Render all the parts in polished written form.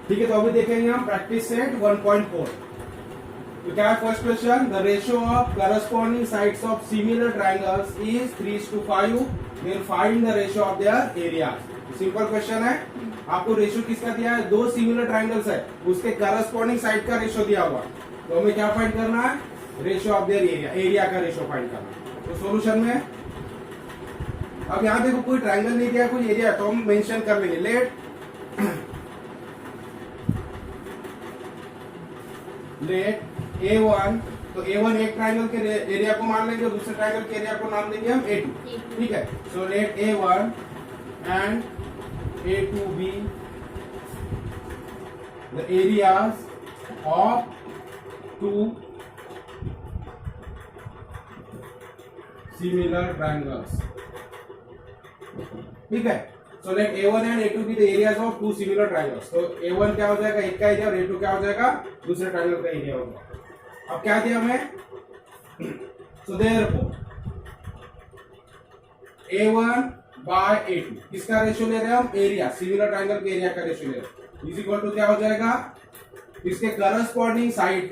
ठीक है, तो अभी देखेंगे हम प्रैक्टिस सेट 1.4। तो क्या है first question, the ratio of corresponding sides of similar triangles is 3:5, then find the ratio of their areas. Simple question है, आपको रेशियो किसका दिया है, दो सिमिलर ट्रायंगल्स है, उसके करस्पॉन्डिंग साइड का रेशियो दिया हुआ, तो हमें क्या फाइंड करना है, ratio of their area, area का रेशियो फाइंड करना है। तो सॉल्यूशन में अब यहाँ देखो कोई ट्रायंगल नहीं दिया, कोई एरिया, तो हम मेंशन कर लेंगे, लेट A1, तो A1 एक ट्रायंगल के एरिया को मान लेंगे, दूसरे ट्रायंगल के एरिया को नाम देंगे हम A2, ठीक है। So let A1 and A2 be the areas of two similar triangles, ठीक है। So let A1 and A2 be the areas of two similar triangles. तो A1 क्या हो जाएगा, एक का एरिया, और A2 क्या हो जाएगा, दूसरे ट्रायंगल का एरिया होगा। अब क्या दिया हमें, so therefore A1 bye A2 किसका रेशियो ले रहे हैं हम, एरिया, सिमिलर ट्रायंगल के एरिया का रेशियो ले रहे हैं, इज इक्वल टू क्या हो जाएगा, इसके करस्पॉन्डिंग साइड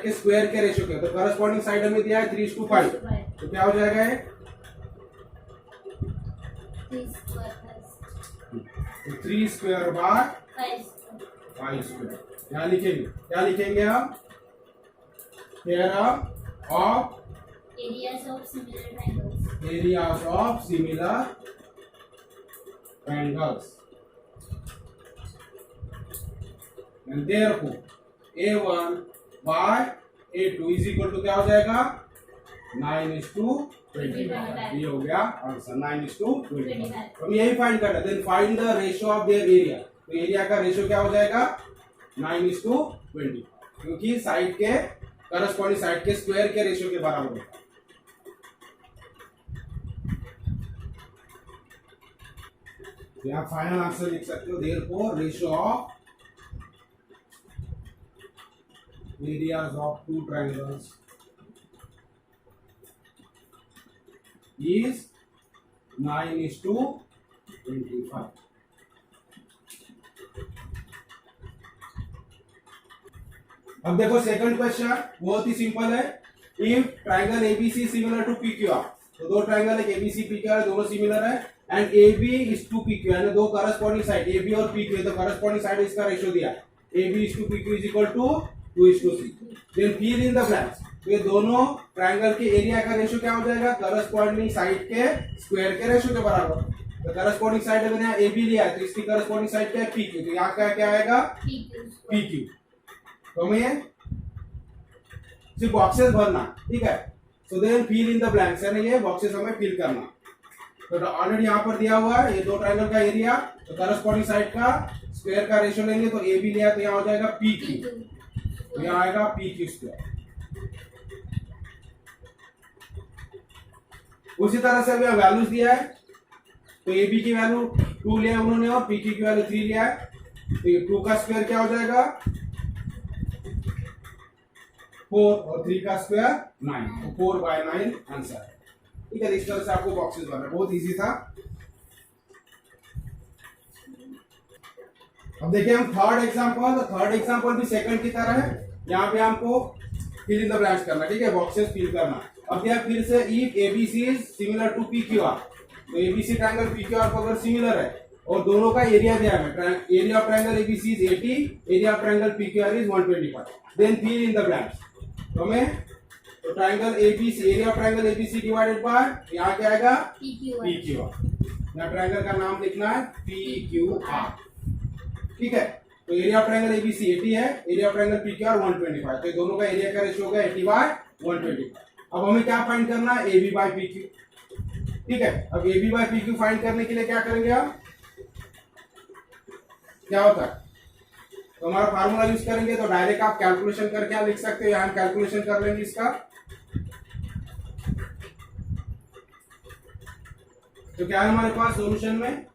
के स्क्वायर के रेशियो के। तो करस्पॉन्डिंग साइड हमें दिया है 3:5, तो क्या हो जाएगा ये 3 स्क्वायर बाय 5 स्क्वायर। क्या लिखेंगे हम, theorem of areas of similar triangles, areas of similar triangles, and therefore A1 by A2 is equal to क्या हो जाएगा, 9:25। ये हो गया आंसर, 9:25। हम यही फाइंड करना है, then find the ratio of their area. तो एरिया का रेशियो क्या हो जाएगा, 9:20, क्योंकि साइड के करस्पॉन्डिंग साइड के स्क्वायर के रेशियो के बराबर होता है। तो आप फाइनल आंसर लिख सकते हो, therefore ratio of areas of two triangles is 9:25। अब देखो सेकंड क्वेश्चन बहुत ही सिंपल है, if triangle ABC similar to PQR, तो दो ट्रायंगल है एबीसी पीक्यूआर, दोनों सिमिलर है, and AB is to PQ, यानी दो करस्पॉन्डिंग साइड एबी और पीक्यू, तो करस्पॉन्डिंग साइड इसका रेशियो दिया है, AB is to PQ is equal to 2:3। Then fill in the blanks. तो ये दोनों ट्रायंगल के एरिया का रेशियो क्या हो जाएगा, करस्पॉन्डिंग साइड के स्क्वायर के रेशियो के बराबर। तो करस्पॉन्डिंग साइड अगर यहाँ ए बी लिया है, तो इसकी करस्पॉन्डिंग साइड क्या है, पी क्यू, तो यहाँ का क्या आएगा, पी क्यू। तो हमें सिर्फ बॉक्सेस भरना, ठीक है। So then fill in the blanks, यानी ये बॉक्सेस हमें फिल करना। तो ऑलरेडी यहाँ पर दिया हुआ है ये दो ट्रायंगल का एरिया, तो करस्पॉन्डिंग साइड का स्क्वायर का रेशियो लेंगे, तो ए बी लिया तो यहाँ हो जाएगा पी क्यू, तो यहाँ आएगा पी क्यू स्क्वायर। उसी तरह से अभी वैल्यूज दिया है, तो ए बी की वैल्यू 2 लिया उन्होंने और पी क्यू की वैल्यू 3 लिया है, तो ये 2 का स्क्वायर क्या हो जाएगा 4 और 3 का स्क्वायर 9, तो 4/9 आंसर है, ठीक है। इस तरह से आपको बॉक्सेस भरना, बहुत इजी था। अब देखिए हम थर्ड एग्जांपल, तो थर्ड एग्जांपल भी सेकंड की तरह है, यहाँ पे हमको फिल इन द ब्लैंक्स करना, ठीक है, बॉक्सेस फिल करना। अब यह फिर से if ABC is similar to PQR, तो एबीसी ट्रायंगल पीक्यूआर को अगर सिमिलर है और दोनों का एरिया दिया है, area of triangle ABC is 80, area of triangle PQR is 125, then fill in the blanks. तो हमें तो triangle ABC, area of triangle ABC divided by यहाँ क्या आएगा पीक्यूआर, यहाँ ट्रायंगल का नाम लिखना है पीक्यूआर, ठीक है। तो एरिया ऑफ ट्रायंगल एबीसी 80 है, एरिया ऑफ ट्रायंगल पीक्यूआर 125, तो दोनों का एरिया का रेशियो होगा 80/125। अब हमें क्या फाइंड करना है, A B by P Q, ठीक है। अब A B by P Q find करने के लिए क्या करेंगे हम, क्या होता है, तो हमारा फार्मूला यूज करेंगे, तो डायरेक्ट आप कैलकुलेशन करके आप लिख सकते हो, यहाँ कैलकुलेशन कर लेंगे इसका। तो क्या है हमारे पास सॉल्यूशन में,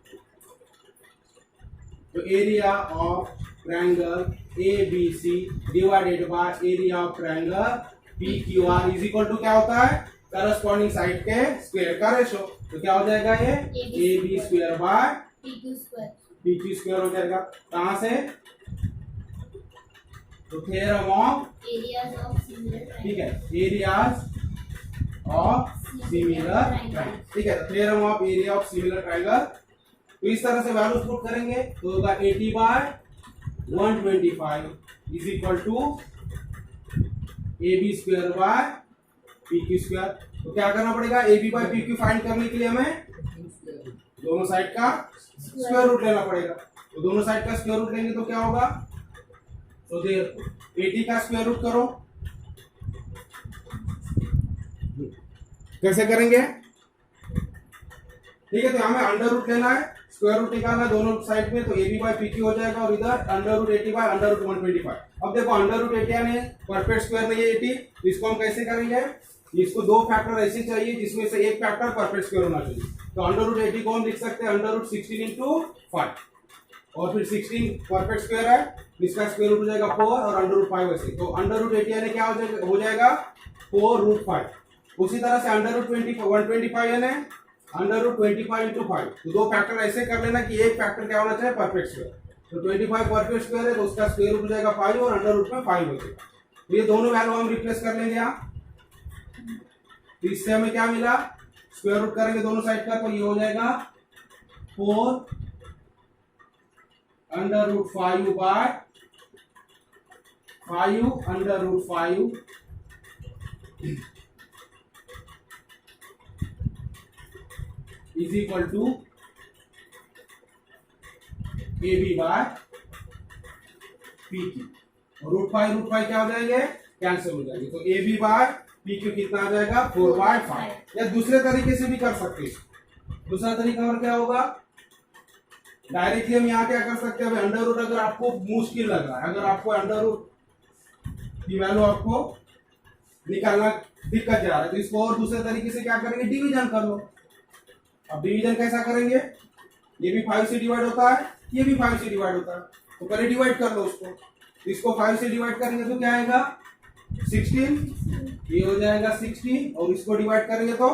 तो area of triangle A B C divided by area of triangle P Q R is equal to क्या होता है, करस्पॉन्डिंग साइड के स्क्वायर का रेशियो। तो क्या हो जाएगा ये A B square by P Q square हो जाएगा। कहां से? तो theorem of Areas of similar ठीक triangles. है एरियाज ऑफ सिमिलर ट्रायंगल। ठीक है, तो theorem of area of similar triangle. तो इस तरह से वैल्यूज पुट करेंगे तो होगा 80 by 125 is equal to AB square by PQ square. तो क्या करना पड़ेगा? AB बाय PQ फाइंड करने के लिए हमें दोनों साइड का स्क्वायर रूट लेना पड़ेगा। तो दोनों साइड का स्क्वायर रूट लेंगे तो क्या होगा? तो देयर 80 का स्क्वायर रूट करो। कैसे करेंगे? ठीक है, तो हमें अंडर रूट लेना है, स्क्वायर रूट निकालना है दोनों साइड में, तो ए बी बाई पी क्यू हो जाएगा और इधर under root 80 by under root 125। अब देखो अंडर रूट 80 यानी परफेक्ट स्क्वायर नहीं है 80, तो इसको हम कैसे करेंगे? इसको दो फैक्टर ऐसे चाहिए जिसमें से एक फैक्टर परफेक्ट स्क्वायर होना चाहिए। तो अंडर रूट 80 को हम लिख सकते हैं अंडर रूट 16 इंटू 5 और फिर 16 परफेक्ट स्क्वायर है, इसका स्क्वायर रूट हो जाएगा 4 और अंडर रूट 5 ऐसे। तो अंडर रूट 80 यानी क्या हो जाएगा 4 रूट 5। उसी तरह से अंडर रूट 125 यानी अंडर रूट 25 इंटू 5। तो दो फैक्टर ऐसे कर लेना कि एक फैक्टर क्या होना चाहिए? Perfect square. तो 25 परफेक्ट स्क्वायर है तो उसका स्क्वायर रूट हो जाएगा 5 और अंडर रूट में 5 हो जाएगा। तो ये दोनों वैल्यू हम रिप्लेस कर लेंगे यहाँ। तो इससे हमें क्या मिला? स्क्वायर रूट करेंगे दोनों साइड का तो ये हो जाएगा 4 under root 5 by 5 under root 5 is equal to A B by P Q. Root 5 क्या हो जाएंगे? कैंसिल हो जाएंगे। तो A B by P Q कितना आ जाएगा? 4 बाय 5। या दूसरे तरीके से भी कर सकते हैं। दूसरा तरीका और क्या होगा? डायरेक्टली हम यहाँ क्या कर सकते हैं? अंडर रूट अगर आपको मुश्किल लग रहा है, अगर आपको अंडर रूट की वैल्यू आपको निकालना दिक्कत जा रहा है, तो इसको और दूसरे तरीके से क्या करेंगे? डिवीजन कर लो। अब डिवीजन कैसा करेंगे? ये भी 5 से डिवाइड होता है, ये भी 5 से डिवाइड होता है, तो पहले डिवाइड कर लो उसको। इसको 5 से डिवाइड करेंगे तो क्या आएगा? 16। ये हो जाएगा 60 और इसको डिवाइड करेंगे तो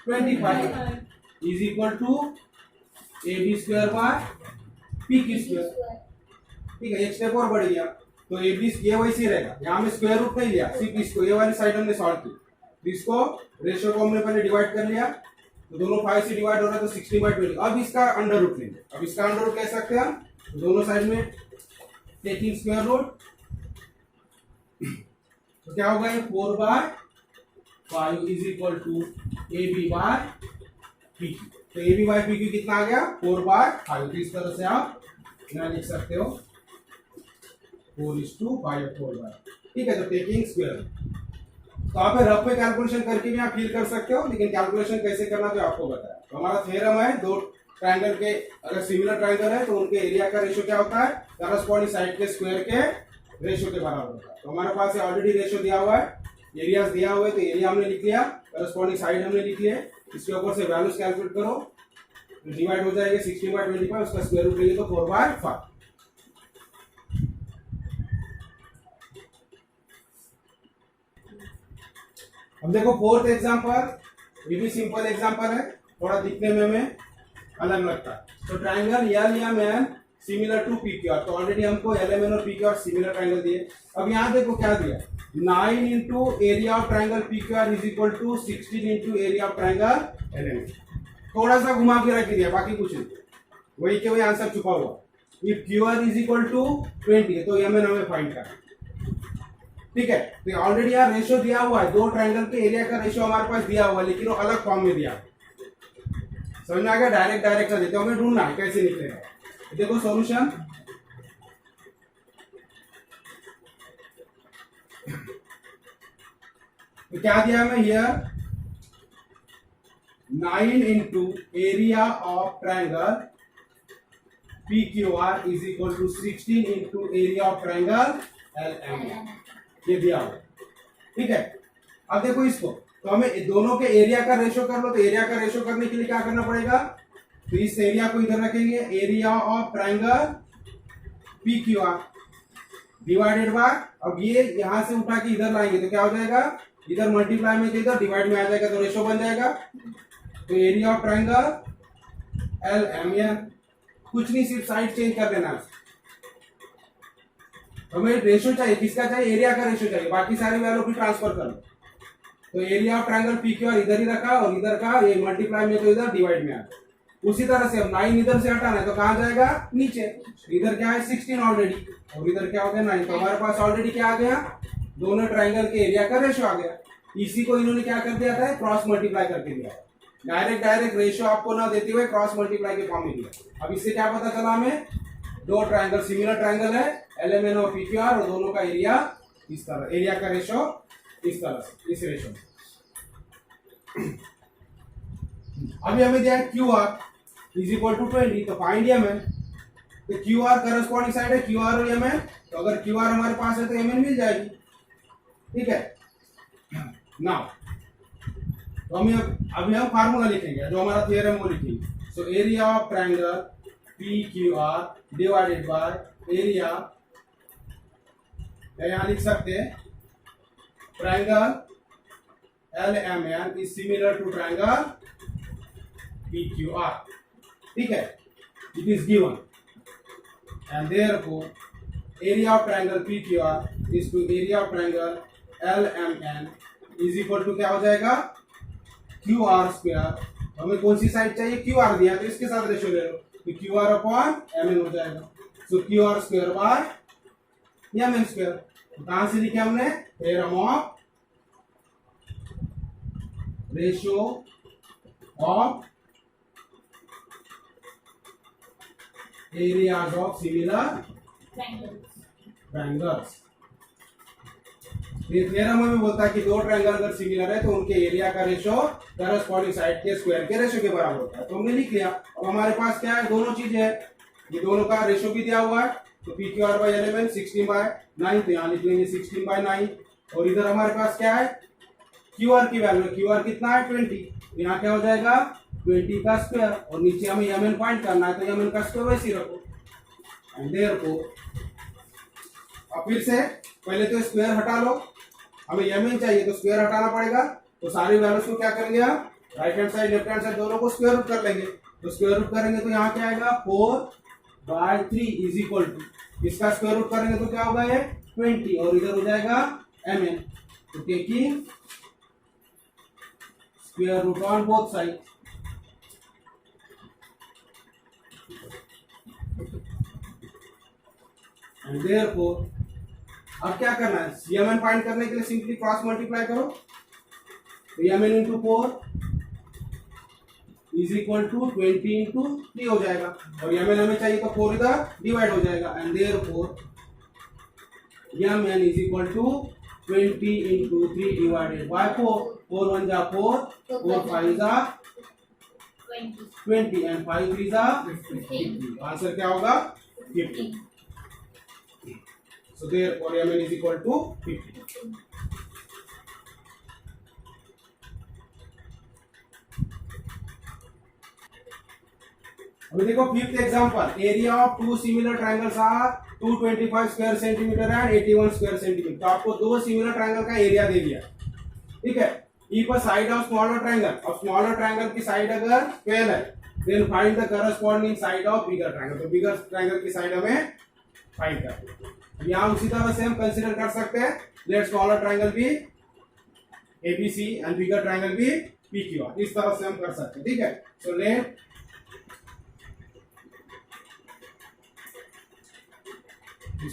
25 is equal to A B square by P Q square. ठीक है, एक स्टेप और बढ़ गया। तो ए बी ये वैसे रहेगा, यहाँ में स्क्वायर रूट नहीं लिया, सिर्फ इसको ये वाली साइड हमने सॉल्व की। तो इसको रेशियो को हमने पहले डिवाइड कर लिया, तो दोनों 5 से डिवाइड हो रहा है तो 60 बाय 20। अब इसका अंडर रूट लेंगे। अब इसका अंडर रूट कह सकते हैं हम दोनों साइड में टेकिंग स्क्वायर रूट। तो क्या होगा? ये 4 by 5 is equal to A B by P Q. तो A B by P Q कितना आ गया? 4 बाय 5। तो इस तरह से आप यहाँ लिख सकते हो 4:5/4। ठीक है, तो टेकिंग स्क्वायर। तो आप रफ में कैलकुलेशन करके भी आप फील कर सकते हो, लेकिन कैलकुलेशन कैसे करना तो आपको बताया। तो हमारा थ्योरम है दो ट्रायंगल के अगर सिमिलर ट्रायंगल है तो उनके एरिया का रेशियो क्या होता है? करस्पॉन्डिंग साइड के स्क्वायर के रेशियो के बराबर होता है। तो हमारे पास ऑलरेडी रेशियो दिया हुआ है, एरियाज दिया हुआ है, तो एरिया हमने लिख लिया, करस्पॉन्डिंग साइड हमने लिख लिया। इसके ऊपर से वैल्यूज कैलकुलेट करो, डिवाइड हो जाएगा 60 बाय 25, उसका स्क्वायर रूट लेंगे तो 4 बाय 5। अब देखो फोर्थ एग्जांपल, ये भी सिंपल एग्जांपल है, थोड़ा दिखने में हमें अलग लगता है। तो triangle L M N similar to P Q R. तो ऑलरेडी हमको एल एम एन और P Q R similar triangle दिए। अब यहाँ देखो क्या दिया? 9 into area of triangle P Q R is equal to 16 into area of triangle L M N. थोड़ा सा घुमा के रख दिया, बाकी कुछ नहीं, वही के वही आंसर छुपा हुआ। If Q R is equal to 20 तो एम एन हमें फाइंड करना। ठीक है, तो ऑलरेडी यहाँ रेशियो दिया हुआ है, दो ट्रायंगल के एरिया का रेशियो हमारे पास दिया हुआ है, लेकिन वो अलग फॉर्म में दिया है। समझ में आ गया? डायरेक्ट का देते हमें ढूंढना है कैसे निकलेगा। देखो सॉल्यूशन, तो क्या दिया हमें here? 9 into area of triangle P Q R is equal to 16 into area of triangle L M N, ये दिया हुआ। ठीक है, अब देखो इसको, तो हमें दोनों के एरिया का रेशियो कर लो। तो एरिया का रेशियो करने के लिए क्या करना पड़ेगा? तो इस एरिया को इधर रखेंगे, area of triangle P Q are divided by, अब ये यहां से उठा के इधर लाएंगे तो क्या हो जाएगा? इधर मल्टीप्लाई में इधर डिवाइड में आ जाएगा, तो रेशियो बन जाएगा। तो area of triangle L M N कुछ नहीं, सिर्फ साइड चेंज कर देना है। हमें रेशो चाहिए, किसका चाहिए? एरिया का रेशो चाहिए, बाकी सारी वैल्यू भी ट्रांसफर कर लो। तो area of triangle P Q are इधर ही रखा और इधर का ये मल्टीप्लाई में तो इधर डिवाइड में आ। उसी तरह से अब 9 इधर से हटाना है तो कहाँ जाएगा? नीचे। इधर क्या है? 16 ऑलरेडी, और इधर क्या हो गया? 9। तो हमारे पास ऑलरेडी क्या आ गया? दोनों ट्रायंगल के एरिया का रेशो आ गया। इसी को इन्होंने क्या कर दिया था? क्रॉस मल्टीप्लाई करके दिया। डायरेक्ट रेशो आपको ना देते हुए क्रॉस मल्टीप्लाई के फॉर्म में दिया। अब इससे क्या पता चला हमें? दो ट्रायंगल सिमिलर ट्रायंगल है, LMN और PQR, और दोनों का एरिया इस तरह, एरिया का रेशो इस तरह से, इस रेशो में। अभी हमें दिया है QR इज इक्वल टू 20, तो फाइंड MN। तो QR करस्पॉन्डिंग साइड है QR और MN, तो अगर QR हमारे पास है तो MN मिल जाएगी। ठीक है नाउ, तो अभी हम फार्मूला लिखेंगे, जो हमारा थ्योरम वो लिखेंगे। So area of triangle PQR divided by area, यहां लिख सकते हैं triangle LMN is similar to triangle PQR। ठीक है, it is given and therefore area of triangle PQR is to area of triangle LMN is equal to क्या हो जाएगा? QR square. हमें कौन सी साइड चाहिए? QR दिया तो इसके साथ रेशो ले लो, तो QR अपॉन MN हो जाएगा। सो QR square by MN square. कहां से लिखे हमने? Theorem of ratio of areas of similar triangles. ये थ्योरम हमें बोलता है कि दो ट्रायंगल अगर सिमिलर है तो उनके एरिया का रेशो करस्पॉन्डिंग साइड के स्क्वायर के रेशो के बराबर होता है। तो हमने लिख लिया। अब हमारे पास क्या है? दोनों चीजें है, ये दोनों का रेशो भी दिया हुआ है। तो PQR बाय LMN 16/9, तो यहाँ लिख लेंगे 16/9। और इधर हमारे पास क्या है? QR की वैल्यू, QR कितना है? 20, यहाँ क्या हो जाएगा? 20 का स्क्वायर, और नीचे हमें MN फाइंड करना है, तो MN का स्क्वायर वैसे ही रखो। एंड देयरफॉर, अब फिर से पहले तो स्क्वायर हटा लो, हमें MN चाहिए तो स्क्वायर हटाना पड़ेगा। तो सारी वैल्यूज को क्या करेंगे? आप right hand side left hand side दोनों को स्क्वायर रूट कर लेंगे। तो स्क्वायर रूट करेंगे तो यहाँ क्या आएगा? 4/3 इज इक्वल टू, इसका स्क्वायर रूट करेंगे तो क्या होगा? ये 20, और इधर हो जाएगा MN। तो taking square root on both side, and therefore अब क्या करना है? MN फाइंड करने के लिए सिंपली क्रॉस मल्टीप्लाई करो। तो MN into 4 is equal to 20 into 3 हो जाएगा, और MN हमें चाहिए तो 4 इधर डिवाइड हो जाएगा। And therefore MN is equal to 20 into 3 divided by 4। 4 1 जा 4, 4 5 जा 20, एंड 5 3 जा 50। आंसर क्या होगा? 50। So therefore MN is equal to 50. अभी देखो fifth example, area of two similar triangles are 225 square centimetre and 81 square centimetre. तो आपको दो सिमिलर ट्रायंगल का एरिया दे दिया। ठीक है, if a side of smaller triangle, अब स्मॉलर ट्रायंगल की साइड अगर 12 है, then find the corresponding side of bigger triangle. तो बिगर ट्रायंगल की साइड हमें फाइंड करनी है। यहाँ उसी तरह से हम कंसीडर कर सकते हैं, लेट स्मॉलर ट्रायंगल भी ABC एंड बिगर ट्रायंगल भी PQR, इस तरह से हम कर सकते हैं। ठीक है, so late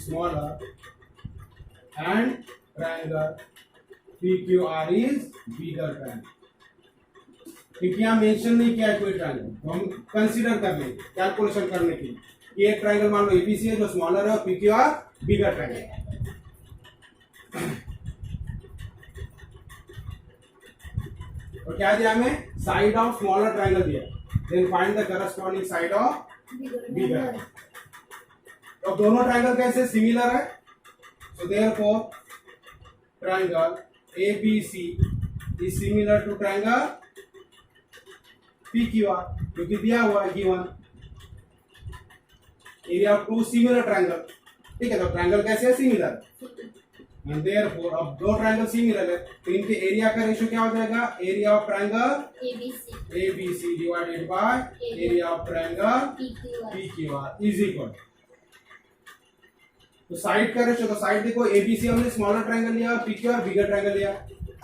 smaller and triangle PQR is bigger triangle। क्योंकि यहाँ मेंशन नहीं किया है कोई ट्रायंगल, तो हम कंसीडर कर लेंगे कैलकुलेशन करने के लिए कि एक ट्रायंगल मान लो ABC है जो स्मॉलर है और PQR बिगर ट्रायंगल है। और क्या दिया हमें? साइड ऑफ स्मॉलर ट्रायंगल दिया, then find the corresponding side of bigger. तो दोनों ट्रायंगल कैसे? सिमिलर है, so therefore triangle ABC is similar to triangle PQR, क्योंकि दिया हुआ है given area of two similar triangle. ठीक है, तो ट्रायंगल कैसे है? सिमिलर। एंड देयरफॉर अब दो ट्रायंगल सिमिलर है तो इनके एरिया का रेशियो क्या हो जाएगा, area of triangle ABC divided by area of triangle PQR is equal. तो साइड का रेशियो, तो साइड देखो एबीसी हमने स्मॉलर ट्रायंगल लिया, पीक्यूआर बिगर ट्रायंगल लिया।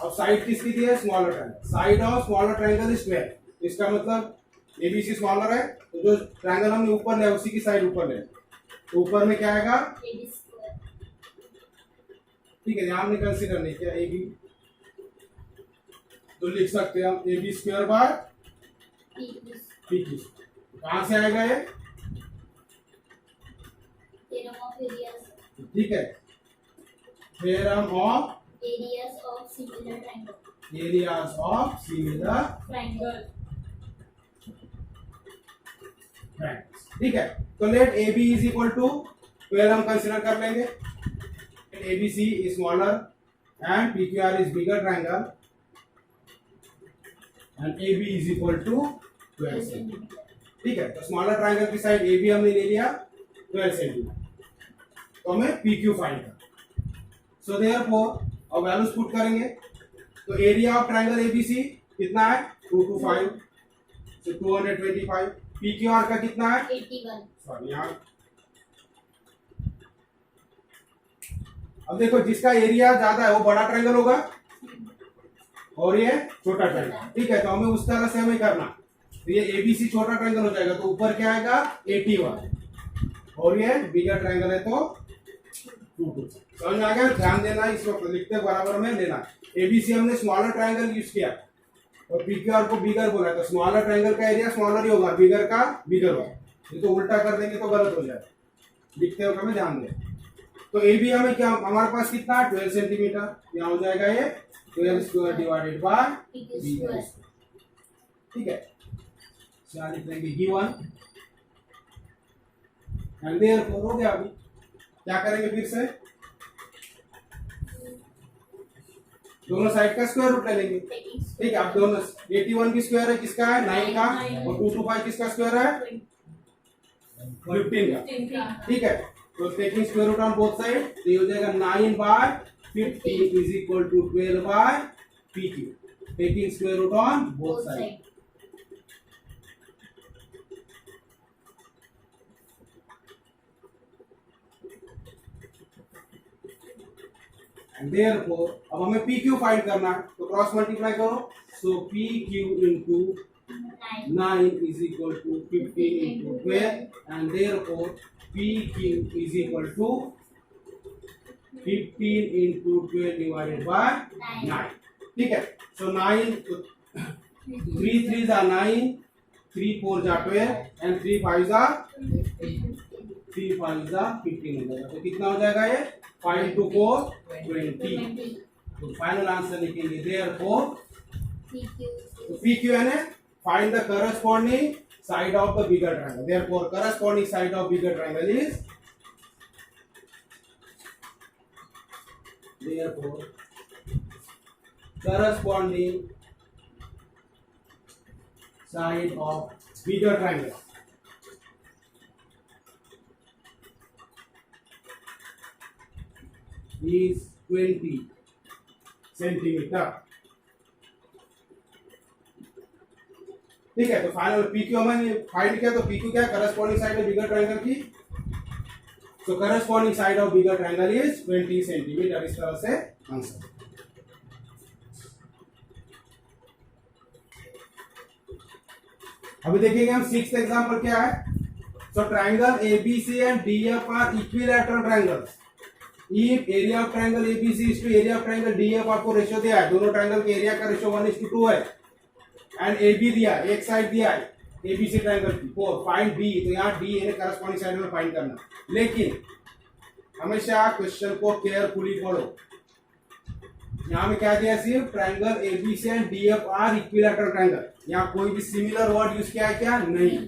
अब साइड किसकी दी है, smaller triangle, side of smaller triangle is 12। इसका मतलब एबीसी स्मॉलर है तो जो ट्रायंगल हमने ऊपर लिया उसी की साइड ऊपर ले, तो ऊपर में क्या आएगा, ठीक है, यहां हमने कंसीडर नहीं किया ए बी, तो लिख सकते हैं हम A B square by P Q. कहां से आएगा ये, ठीक है, theorem of areas of similar triangle, areas of similar triangle, ठीक है। तो let A B is equal to 12 हम कंसीडर कर लेंगे, ABC is smaller and PQR is bigger triangle and AB is equal to 12 centimetre, ठीक है। तो smaller triangle की साइड AB हमने ले लिया 12 सेंटीमीटर, तो हमें PQ फाइंड करना। सो देयरफॉर अब वैल्यूज पुट करेंगे, तो एरिया ऑफ ट्रायंगल ABC कितना है 225, सो 225, PQR का कितना है 81, सॉरी यहाँ, अब देखो जिसका एरिया ज्यादा है वो बड़ा ट्रायंगल होगा और ये छोटा ट्रायंगल, ठीक है। तो हमें उस तरह से हमें करना, तो ये एबीसी छोटा ट्रायंगल हो जाएगा तो ऊपर क्या आएगा 81 और ये बिगर ट्रायंगल है तो 22। समझ में आ गया, ध्यान देना, इस वक्त लिखते बराबर में लेना। एबीसी हमने स्मॉलर ट्रायंगल यूज किया और पीक्यूआर को बिगर बोला, तो स्मॉलर ट्रायंगल का एरिया स्मॉलर ही होगा, बिगर का बिगर होगा, ये तो उल्टा कर देंगे तो गलत हो जाएगा, लिखते वक्त हमें ध्यान दें। तो ए बी हमें क्या, हमारे पास कितना 12 सेंटीमीटर, यहाँ हो जाएगा ये 12 square divided by B square, ठीक है। क्या लिख लेंगे गिवन एंड देयरफॉर हो गया। अभी क्या करेंगे, फिर से दोनों साइड का स्क्वायर रूट ले लेंगे, ठीक है। आप दोनों 81 की स्क्वायर है किसका है 9 का, और 225 किसका स्क्वायर है 15 का, ठीक है। तो taking square root on both side, तो ये हो जाएगा 9 by 15 is equal to 12 by P Q, taking square root on both side. And therefore अब हमें पी क्यू फाइंड करना है, तो क्रॉस मल्टीप्लाई करो, so P Q into 9 is equal to 15 into 12 and therefore PQ is equal to 15 into 12 divided by 9, ठीक है। So 9 3 3s are 9, 3 4s are 12 and 3 5s are 15 हो जाएगा। तो कितना हो जाएगा ये 5 into 4 20। तो फाइनल आंसर लिखेंगे therefore PQ है, find the corresponding side of the bigger triangle. Therefore, corresponding side of bigger triangle is, therefore corresponding side of bigger triangle is 20 centimetre, ठीक है। तो फाइनल पीक्यू हमने फाइंड किया, तो PQ क्या है, corresponding side of bigger triangle की, तो corresponding side of bigger triangle is 20 centimetre. इस तरह से आंसर। अभी देखेंगे हम 6th एग्जांपल क्या है। So triangle ABC and DF are equilateral triangles if area of triangle ABC is to area of triangle DF, आपको रेशियो दिया है, दोनों ट्रायंगल के एरिया का रेशियो 1:2 है, एंड ए बी दिया, एक साइड दिया है एबीसी ट्रायंगल की 4, फाइंड बी, तो यहाँ डी यानी करस्पॉन्डिंग साइड में फाइंड करना। लेकिन हमेशा क्वेश्चन को केयरफुली पढ़ो, यहाँ में क्या दिया, सिर्फ triangle ABC and DF are equilateral triangle, यहाँ कोई भी सिमिलर वर्ड यूज किया है क्या, नहीं,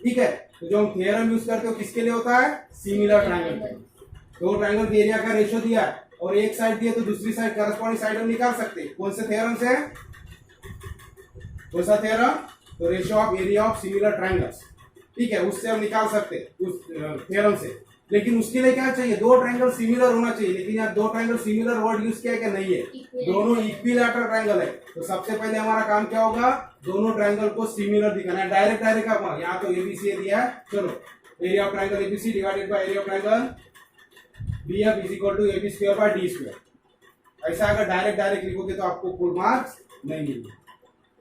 ठीक है। तो जो हम थ्योरम यूज करते हो किसके लिए होता है, सिमिलर ट्रायंगल के। दो ट्रायंगल के एरिया का रेशियो दिया है और एक साइड दिया तो दूसरी साइड करस्पॉन्डिंग साइड हम निकाल सकते हैं, कौन से थ्योरम से, कौन सा थ्योरम, तो ratio of area of similar triangles, ठीक है, उससे हम निकाल सकते हैं उस थ्योरम से। लेकिन उसके लिए क्या चाहिए, दो ट्रायंगल सिमिलर होना चाहिए, लेकिन यहाँ दो ट्रायंगल सिमिलर वर्ड यूज किया है क्या, नहीं है, दोनों इक्विलैटरल ट्रायंगल है। तो सबसे पहले हमारा काम क्या होगा, दोनों ट्रायंगल को सिमिलर दिखाना है। डायरेक्ट डायरेक्ट आप यहाँ तो एबीसी दिया है, चलो area of triangle ABC divided by area of triangle BF is equal to AB square by D square. ऐसा अगर डायरेक्ट डायरेक्ट लिखोगे तो आपको फुल मार्क्स नहीं मिलेंगे,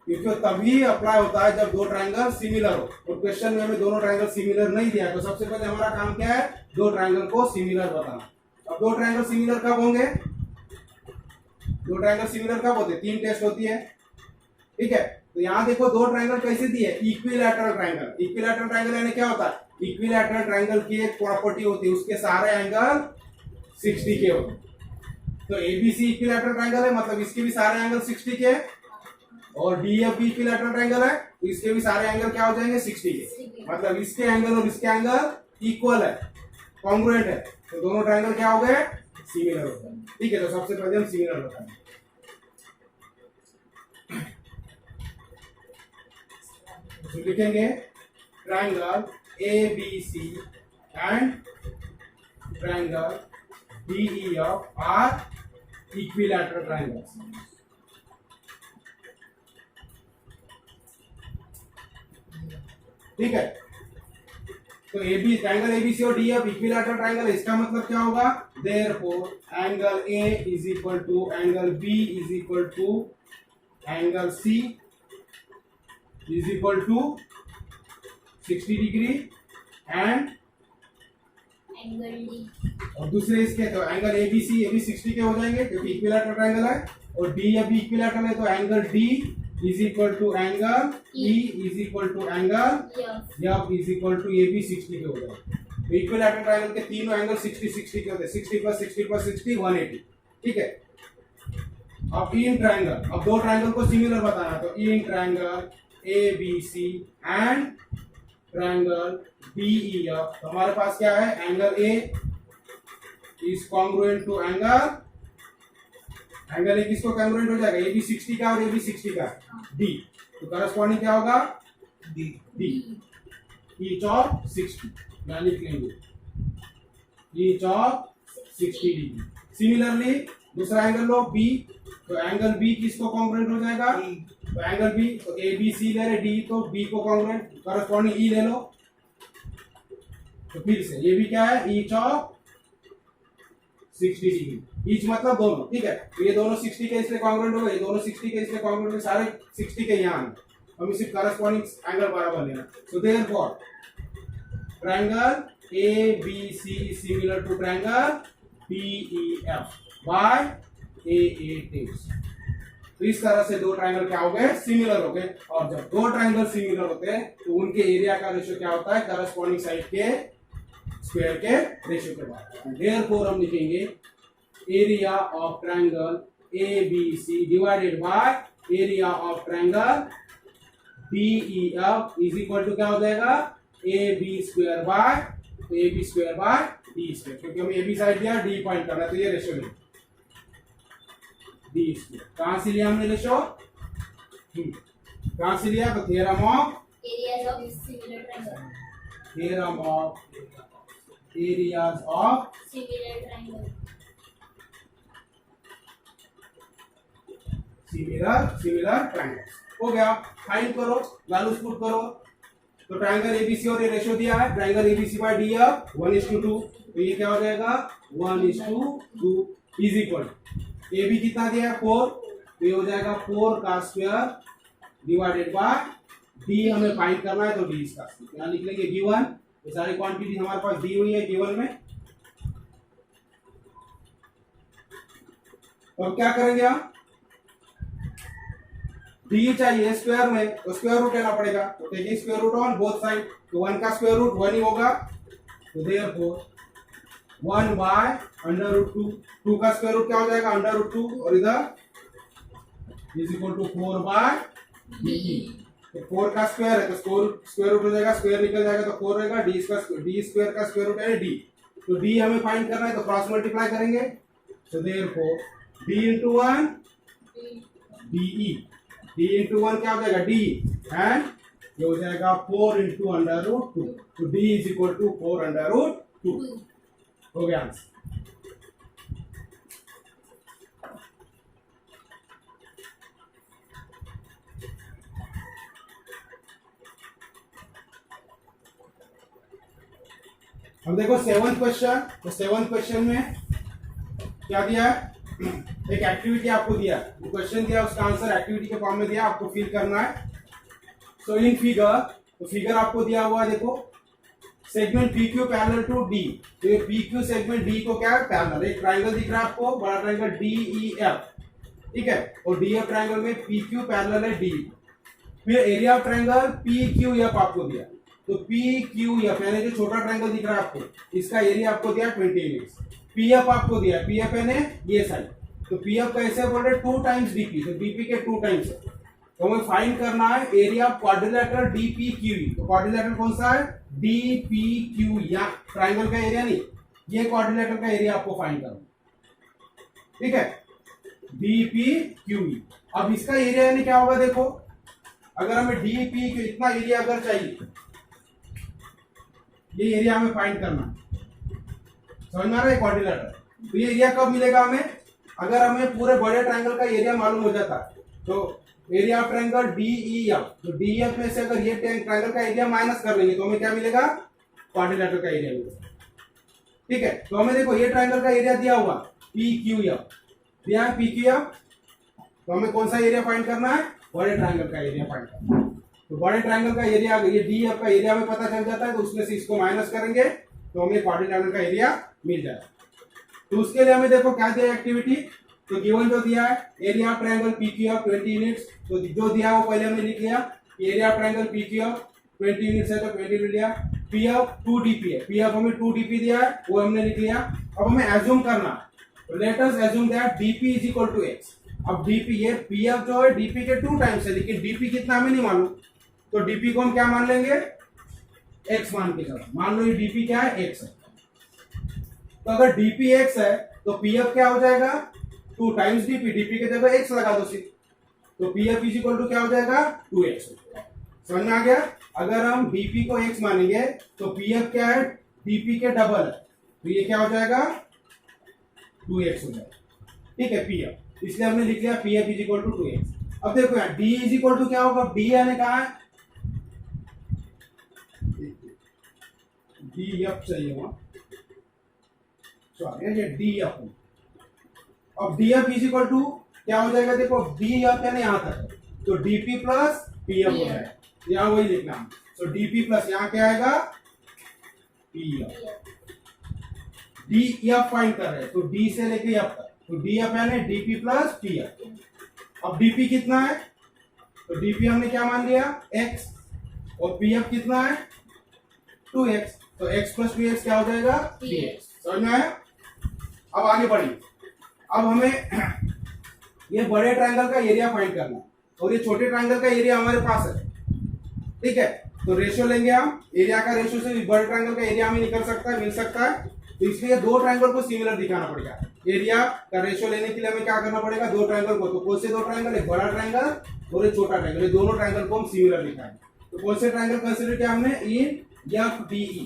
क्योंकि तभी अप्लाई होता है जब दो ट्रायंगल सिमिलर हो। और क्वेश्चन में हमें दोनों ट्रायंगल सिमिलर नहीं दिया, तो सबसे पहले हमारा काम क्या है, दो ट्रायंगल को सिमिलर बताना। अब दो ट्रायंगल सिमिलर कब होंगे, दो ट्रायंगल सिमिलर कब होते हैं, तीन टेस्ट होती है, ठीक है। तो यहाँ देखो दो ट्रायंगल कैसे दिए, इक्विलैटरल ट्रायंगल। इक्विलैटरल ट्रायंगल यानी क्या होता है, इक्विलैटरल ट्रायंगल की एक प्रॉपर्टी होती है, उसके सारे एंगल 60 के होते हैं। तो एबीसी इक्विलैटरल ट्रायंगल है, मतलब इसके भी सारे एंगल 60 के, और डीएफ भी इक्विलैटरल ट्रायंगल है, तो इसके भी सारे एंगल क्या हो जाएंगे, 60 के। मतलब इसके एंगल और इसके एंगल इक्वल है, कॉन्ग्रुएंट है, तो दोनों ट्रायंगल क्या हो गए, सिमिलर हो गए, ठीक है। तो सबसे पहले हम सिमिलर बताएंगे। तो लिखेंगे triangle ABC and triangle DEF are equilateral triangles. ठीक है, तो AB ट्रायंगल ABC और DEF इक्विलैटरल ट्रायंगल, इसका मतलब क्या होगा, therefore angle A is equal to angle B is equal to angle C is equal to 60 degree and angle D, और दूसरे इसके तो एंगल ABC ये भी 60 के हो जाएंगे क्योंकि इक्विलैटरल ट्रायंगल है, और DEF भी इक्विलैटरल है, तो angle D is equal to angle E is equal to angle F is equal to AB 60 के हो जाएंगे। तो इक्विलैटरल ट्रायंगल के तीनों एंगल 60 के होते हैं, 60 प्लस 60 प्लस 60 180, ठीक है। अब इन ट्रायंगल, अब दो ट्रायंगल को सिमिलर बताना, तो in triangle ABC and triangle DEF, तो हमारे पास क्या है, angle A is congruent to angle A किसको कॉन्ग्रुएंट हो जाएगा, AB 60 का और AB 60 का, D, तो करस्पॉन्डिंग क्या होगा, D ईच ऑफ 60, यानी लिख लेंगे ईच ऑफ 60 डिग्री। सिमिलरली दूसरा एंगल लो B, तो एंगल B किसको कॉन्ग्रुएंट हो जाएगा, तो एंगल B, तो ABC ले रहे D, तो B को कॉन्ग्रुएंट करस्पॉन्डिंग E ले लो, तो फिर से ये भी क्या है, ईच ऑफ 60 डिग्री, ईच मतलब दोनों, ठीक है। तो ये दोनों 60 के इसलिए कॉन्ग्रुएंट हो गए, ये दोनों 60 के इसलिए कॉन्ग्रुएंट हो गए, सारे 60 के यहाँ आए, हमें सिर्फ करस्पॉन्डिंग एंगल बराबर लेना। So therefore triangle ABC similar to triangle DEF by AA tips. तो इस तरह से दो ट्रायंगल क्या हो गए, सिमिलर हो गए। और जब दो ट्रायंगल सिमिलर होते हैं तो उनके एरिया का रेशियो क्या होता है, करस्पॉन्डिंग साइड के स्क्वायर के रेशियो के बाद। देयरफॉर हम लिखेंगे area of triangle ABC divided by area of triangle DEF is equal to क्या हो जाएगा, AB square by D square, क्योंकि हमें AB साइड दिया, D पॉइंट करना है, तो ये रेशियो नहीं, D स्क्वायर। कहां से लिया हमने रेशियो, कहां से लिया, तो theorem of areas of similar triangle, theorem of areas of similar triangle, similar triangles. हो गया, फाइंड करो, वैल्यूज पुट करो। तो ट्रायंगल ABC और ये रेशियो दिया है, ट्रायंगल ABC बाय DEF 1:2, तो ये क्या हो जाएगा 1:2 इज इक्वल, AB कितना दिया है 4, तो ये हो जाएगा 4 का स्क्वायर डिवाइडेड बाय D, हमें फाइंड करना है तो D इसका स्क्वायर, यहाँ लिख लेंगे गिवन, ये सारी क्वांटिटी हमारे पास दी हुई है गिवन में। तो अब क्या करेंगे हम, D चाहिए स्क्वायर में, तो स्क्वायर रूट लेना पड़ेगा, तो taking square root on both side, तो 1 का स्क्वायर रूट 1 ही होगा, तो देयरफॉर 1 बाय √2, 2 का स्क्वायर रूट क्या हो जाएगा √2, और इधर is equal to 4 by DE, तो 4 का स्क्वायर है तो स्क्वायर रूट हो जाएगा, स्क्वायर निकल जाएगा तो 4 रहेगा, D स्क्वायर का स्क्वायर रूट है D, तो D हमें फाइंड करना है, तो क्रॉस मल्टीप्लाई करेंगे, तो therefore D into 1 DE, D into 1 क्या हो जाएगा D, एंड ये हो जाएगा 4 into √2, तो D इज इक्वल टू 4 √2। हो गया आंसर। अब देखो सेवंथ क्वेश्चन। तो सेवंथ क्वेश्चन में क्या दिया है, एक एक्टिविटी आपको दिया, क्वेश्चन दिया, उसका आंसर एक्टिविटी के फॉर्म में दिया, आपको फिल करना है। सो इन फिगर, तो फिगर आपको दिया हुआ है, देखो segment PQ parallel to D। तो ये PQ सेगमेंट D को क्या है, पैरेलल। एक ट्रायंगल दिख रहा है आपको, बड़ा ट्रायंगल DEF, ठीक है, और DF ट्रायंगल में PQ पैरेलल है D। फिर एरिया ऑफ ट्रायंगल PQF आपको दिया। तो PQF यानी जो छोटा ट्रायंगल दिख रहा है आपको, इसका एरिया आपको दिया 20 यूनिट्स। PF आपको दिया, PF यानी ये साइड। तो PF कैसे बोल रहे, 2 टाइम्स DP, तो DP के 2 टाइम्स है। तो हमें फाइंड करना है एरिया ऑफ क्वाड्रिलेटरल DPQE। तो क्वाड्रिलेटरल कौन सा है, DPQ, या ट्रायंगल का एरिया नहीं, ये क्वाड्रिलेटरल का एरिया आपको फाइंड करना, ठीक है, DPQE। अब इसका एरिया यानी क्या होगा, देखो अगर हमें DPQ इतना एरिया अगर चाहिए, ये एरिया हमें फाइंड करना, समझ में आ रहा है क्वाड्रिलेटरल। तो ये एरिया कब मिलेगा हमें, अगर हमें पूरे बड़े ट्रायंगल का एरिया मालूम हो जाता है। तो एरिया ऑफ ट्रायंगल DEF, तो DEF में से अगर ये ट्रायंगल का एरिया माइनस कर लेंगे तो हमें क्या मिलेगा, क्वाड्रिलेटरल का एरिया मिलेगा, ठीक है। तो हमें देखो ये ट्रायंगल का एरिया दिया हुआ PQF, दिया है PQF। तो हमें कौन सा एरिया फाइंड करना है, बड़े ट्रायंगल का एरिया फाइंड करना है। तो बड़े ट्रायंगल का एरिया, ये DEF का एरिया हमें पता चल जाता है, तो उसमें से इसको माइनस करेंगे तो हमें क्वाड्रिलेटरल का एरिया मिल जाएगा। तो उसके लिए हमें देखो क्या दिया एक्टिविटी, तो गिवन जो दिया है area of triangle PQF 20 units. तो जो दिया है वो पहले हमने लिख लिया, area of triangle PQF 20 units है, तो 20 यूनिट लिया। PF 2DP है, PF हमें 2DP दिया है, वो हमने लिख लिया। अब हमें एज्यूम करना, तो let us assume that DP is equal to x। अब DP, ये PF जो है DP के 2 टाइम्स है, लेकिन DP कितना हमें नहीं मालूम, तो DP को हम क्या मान लेंगे, x मान के चलो, मान लो ये DP क्या है, x है। तो अगर DP x है तो PF क्या हो जाएगा, 2 टाइम्स DP, DP के जगह x लगा दो सिर्फ, तो PF इज इक्वल टू क्या हो जाएगा, 2x। समझ में आ गया। अगर हम DP को x मानेंगे तो PF क्या है, DP के डबल है, तो ये क्या हो जाएगा, 2x हो जाएगा, ठीक है, PF। इसलिए हमने लिख लिया PF is equal to 2x। अब देखो यार D इज इक्वल टू क्या होगा, D यानी कहा है, DF चाहिए वहां, सॉरी ये DF। अब DF इज इक्वल टू क्या हो जाएगा, देखो DF यानी यहां तक, तो DP प्लस PF हो जाएगा, यहाँ वही लिखना। तो DP प्लस यहाँ क्या आएगा, PF। DF फाइंड कर रहे हैं, तो D से लेके F तक, तो DF यानी DP प्लस PF। अब DP कितना है, तो DP हमने क्या मान लिया, x, और PF कितना है, 2x, तो x प्लस 2x क्या हो जाएगा, 3x। समझ में आया। अब आगे बढ़िए। अब हमें ये बड़े ट्रायंगल का एरिया फाइंड करना, और ये छोटे ट्रायंगल का एरिया हमारे पास है, ठीक है। तो रेशियो लेंगे हम, एरिया का रेशियो से बड़े ट्रायंगल का एरिया हमें निकल सकता है, मिल सकता है। तो इसलिए 2 ट्रायंगल को सिमिलर दिखाना पड़ेगा। एरिया का रेशियो लेने के लिए हमें क्या करना पड़ेगा, 2 ट्रायंगल को, तो कौन से 2 ट्रायंगल, एक बड़ा ट्रायंगल और एक छोटा ट्रायंगल, ये दोनों ट्रायंगल को हम सिमिलर दिखाएंगे। तो कौन से ट्रायंगल कंसीडर किया हमने, इन FDE।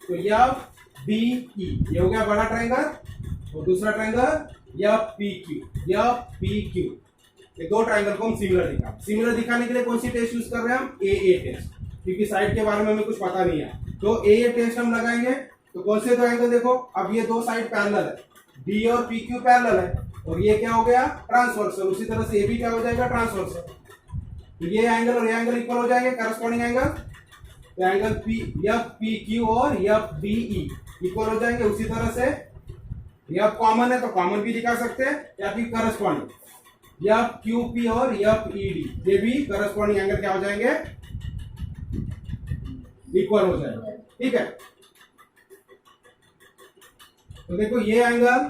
तो FDE ये हो गया बड़ा ट्रायंगल, और दूसरा ट्रायंगल FPQ। ये 2 ट्रायंगल को हम सिमिलर दिखाने के लिए कौन सी टेस्ट यूज कर रहे हैं हम, AA टेस्ट, क्योंकि साइड के बारे में हमें कुछ पता नहीं है। तो AA टेस्ट हम लगाएंगे। तो कौन से 2 एंगल, देखो अब ये 2 साइड पैरेलल है, D और PQ पैरेलल है, और ये क्या हो गया, ट्रांसवर्सल। उसी तरह से ये भी क्या हो जाएगा, ट्रांसवर्सल। तो ये एंगल और ये एंगल इक्वल हो जाएंगे, करस्पॉन्डिंग एंगल। तो एंगल FPQ और FDE इक्वल हो जाएंगे। उसी तरह से F कॉमन है तो कॉमन भी दिखा सकते हैं, या फिर करस्पॉन्डिंग FQP और FED, ये भी करस्पॉन्डिंग एंगल क्या हो जाएंगे, इक्वल हो जाएगा, ठीक है। तो देखो ये एंगल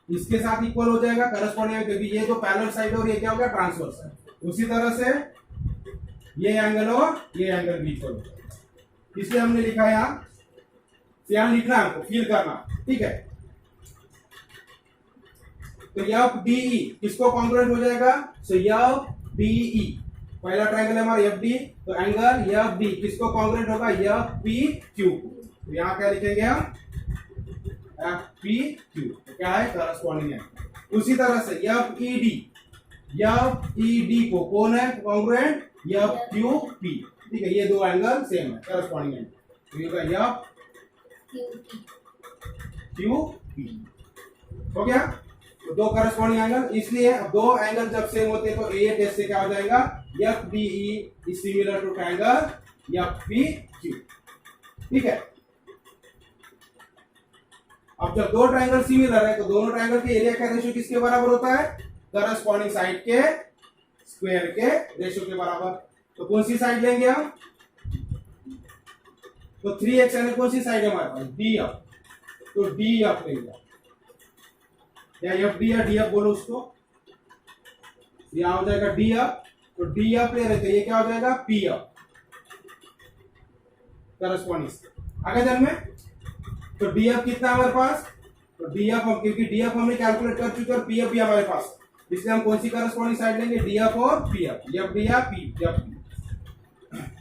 इसके साथ इक्वल हो जाएगा, करस्पॉन्डिंग, क्योंकि ये तो पैरेलल साइड और ये क्या हो गया, ट्रांसवर्स है। उसी तरह से ये एंगल और ये एंगल भी इक्वल हो जाएगा, इसलिए हमने लिखा यहाँ लिखना है, हमको फील करना, ठीक है। तो FDE किसको कॉन्ग्रुएंट हो जाएगा, सो FDE पहला ट्रायंगल है हमारा FD, तो एंगल FD किसको कॉन्ग्रुएंट होगा, FPQ। तो यहाँ क्या लिखेंगे हम, एफ पी क्यू, क्या है करस्पॉन्डिंग एंगल। उसी तरह से एफ ई डी को कौन है कॉन्ग्रुएंट, एफ क्यू पी, ठीक है, ये दो एंगल सेम है करस्पॉन्डिंग एंगल, तो ये होगा एफ क्यू पी, हो गया। तो दो करस्पॉन्डिंग एंगल, इसलिए दो एंगल जब सेम होते हैं तो ए टेस्ट से क्या हो जाएगा, F D E is similar to triangle F P Q, ठीक है। अब जब दो ट्रायंगल सिमिलर है तो दोनों ट्रायंगल के एरिया का रेशियो किसके बराबर होता है, करस्पॉन्डिंग साइड के स्क्वायर के रेशियो के बराबर। तो कौन सी साइड लेंगे हम, तो 3x यानी कौन सी साइड है हमारे पास, डी एफ, तो डी एफ लेंगे, या एफ डी या डी एफ बोलो उसको, यहां हो जाएगा डी एफ, तो डी एफ ले रहे थे, ये क्या हो जाएगा पी एफ करस्पॉन्डिंग। आगे जन में तो डी एफ कितना है हमारे पास, तो डी एफ हम, क्योंकि डी एफ हमने कैलकुलेट कर चुके और पी एफ भी हमारे पास, इसलिए हम कौन सी करस्पॉन्डिंग साइड लेंगे, डी एफ और पी एफ, एफ डी या पी एफ।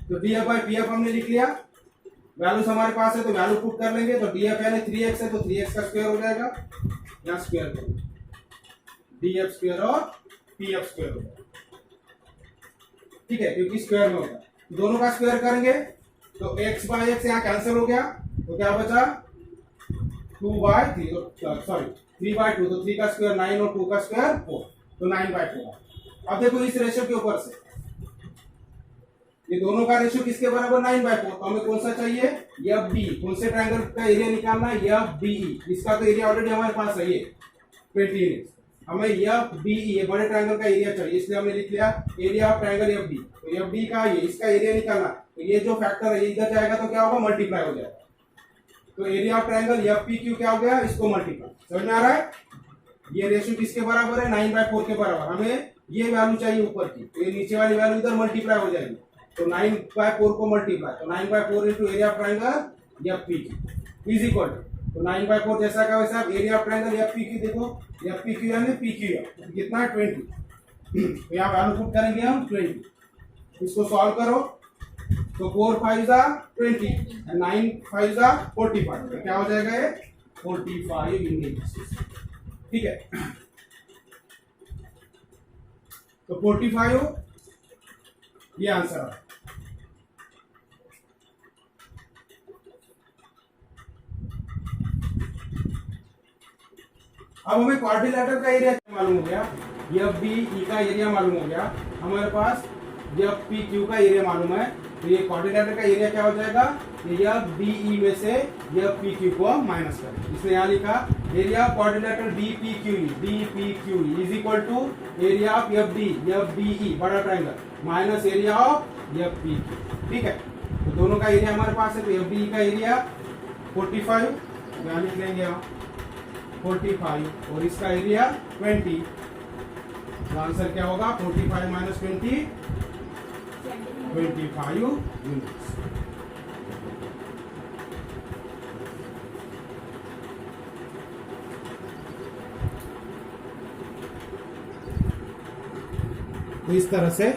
तो D F by P F हमने लिख लिया, वैल्यूज हमारे पास है तो वैल्यू पुट कर लेंगे, तो डी एफ यानी 3x है तो 3x का स्क्वायर हो जाएगा, यहाँ स्क्वायर करो, डी एफ स्क्वायर और पी एफ स्क्वायर हो जाएगा, ठीक है, क्योंकि स्क्वायर में होगा, दोनों का स्क्वायर करेंगे तो x बाई एक्स यहाँ कैंसिल हो गया, तो क्या बचा 2/3, सॉरी 3/2, तो 3 का स्क्वायर 9 और 2 का स्क्वायर 4, तो 9/4। अब देखो इस रेशियो के ऊपर से ये दोनों का रेशियो किसके बराबर 9/4, तो हमें कौन सा चाहिए, एफ डी, कौन से ट्रायंगल का एरिया निकालना है, एफ डी ई, इसका तो एरिया ऑलरेडी हमारे पास है, ये 20 यूनिट्स, हमें एफ डी ई ये बड़े ट्रायंगल का एरिया चाहिए, इसलिए हमने लिख लिया area of triangle F D, तो एफ डी का ये इसका एरिया निकालना, तो ये जो फैक्टर है इधर जाएगा तो क्या होगा मल्टीप्लाई हो जाएगा, तो area of triangle F P Q क्या हो गया, इसको मल्टीप्लाई, समझ में आ रहा है। ये रेशियो किसके बराबर है, 9/4 के बराबर, हमें ये वैल्यू चाहिए ऊपर की, तो ये नीचे वाली वैल्यू इधर मल्टीप्लाई हो जाएगी, तो 9/4 को मल्टीप्लाई, तो 9/4 into area of triangle F P Q is equal तो 9/4 जैसा का वैसा, area of triangle F P Q, देखो एफ पी क्यू यानी पी क्यू कितना है 20, तो यहाँ वैल्यू पुट करेंगे हम 20, इसको सॉल्व करो तो 4 5 20 9 5 45, तो क्या हो जाएगा ये 45 यूनिट्स, ठीक है। तो 45 ये आंसर है। अब हमें क्वाड्रिलेटरल का एरिया मालूम हो गया, एफ बी ई का एरिया मालूम हो गया, हमारे पास एफ पी क्यू का एरिया मालूम है, तो ये क्वाड्रिलेटरल का एरिया क्या हो जाएगा, ये एफ डी ई में से एफ पी क्यू को माइनस करें, इसने यहाँ लिखा area of quadrilateral D P Q is equal to area of F D E बड़ा triangle minus area of F P Q, ठीक है। तो दोनों का एरिया हमारे पास है, तो एफ डी ई का एरिया 45, यहाँ लिख लेंगे हम 45 और इसका एरिया 20, तो आंसर क्या होगा 45 माइनस 20 25 यूनिट्स। तो इस तरह से